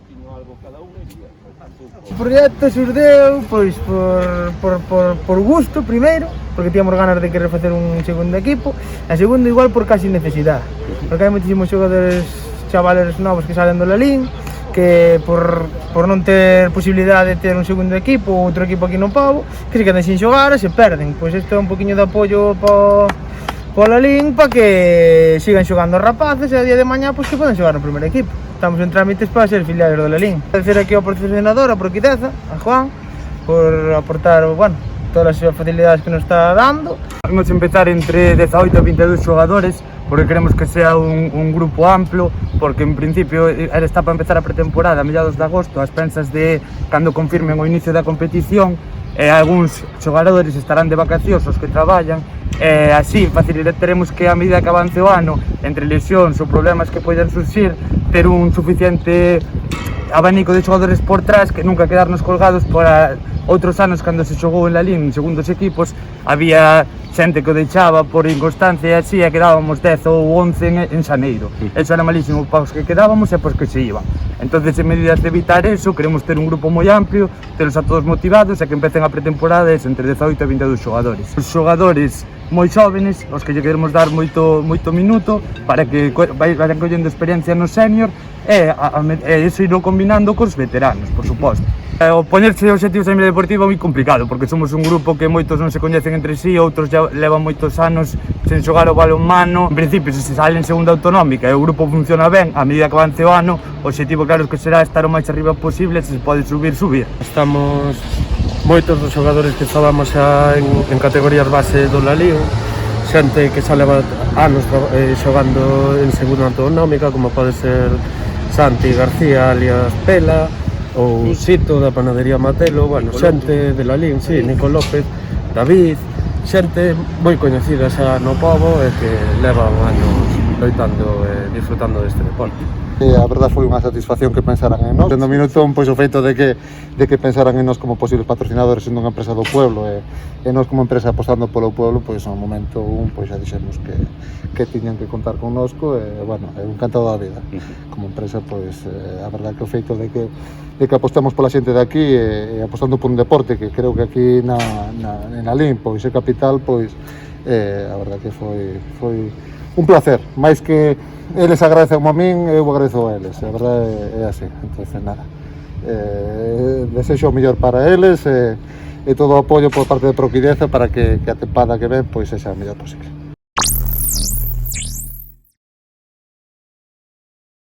poquinho algo cada un iría. O proxecto xurdeu pois por gusto primeiro, porque tíamos ganas de querer facer un segundo equipo, e segundo igual por casi necesidade, porque hai moitísimos xogadores chavales novos que salen do Lalín, que por non ter posibilidade de ter un segundo equipo ou outro equipo aquí no Pobo, que se quedan sin xogar e se perden. Pois isto é un poquinho de apoio para Lalín para que sigan xogando os rapaces e a día de mañá pois que poden xogar no primeiro equipo. Estamos en trámites para ser filiales do Lalín. Agradecer aquí ao patrocinador, a Proquideza, a Juan, por aportar, bueno, todas as facilidades que nos está dando. Vamos a empezar entre 18 e 22 xogadores, porque queremos que sea un grupo amplo, porque en principio está para empezar a pretemporada a mediados de agosto, as pensas de cando confirmen o inicio da competición, e algúns xogadores estarán de vacacións, os que traballan, e así facilitaremos que a medida que avance o ano, entre lesións ou problemas que poidan surxir, ter un suficiente abanico de xogadores por trás, que nunca quedarnos colgados para outros anos cando se xogou en Lalín en segundos equipos, había xente que o deixaba por inconstancia e así, e quedábamos 10 ou 11 en xaneiro. Eso era malísimo para os que quedábamos e para os que se iban. Entonces, en medidas de evitar eso, queremos ter un grupo moi amplio, telos a todos motivados e que empecen a pretemporada entre 18 e 22 xogadores. Os xogadores moi xóvenes, os que lle queremos dar moito minuto para que vayan collendo experiencia no senior e iso irlo combinando cos veteranos, por suposto. O poñerse obxectivos a nivel deportivo é moi complicado, porque somos un grupo que moitos non se coñecen entre sí, outros já levan moitos anos sen xogar o balonmano. En principio, se se sale en segunda autonómica e o grupo funciona ben, a medida que avance o ano, o obxectivo claro que será estar o máis arriba posible, se se pode subir. Estamos moitos dos xogadores que estábamos xa en categorías base do Lalín, xente que xa leva anos xogando en segunda autonómica, como pode ser Santi García alias Pela, ou Sito da panadería Matelo, bueno, xente de Lalín, sí, Nico López, David, xente moi coñecida xa no Pobo e que leva anos loitando e disfrutando deste deporte. A verdad foi unha satisfacción que pensaran en nós. No minuto, pois o feito de que pensaran en nós como posibles patrocinadores sendo unha empresa do pueblo e nós como empresa apostando polo pueblo, pois no momento pois xa dixemos que tiñan que contar connosco e, bueno, é un encantado da vida. Como empresa, pois, a verdad que o feito de que apostamos pola xente de aquí e apostando por un deporte que creo que aquí en Lalín, pois é capital, pois, a verdad que foi un placer, máis que eles agradecen a min, eu agradezo a eles, a verdade é así, entonces nada, desexo o mellor para eles e todo o apoio por parte de Proquideza para que a tempada que ven pois sexa o mellor posible.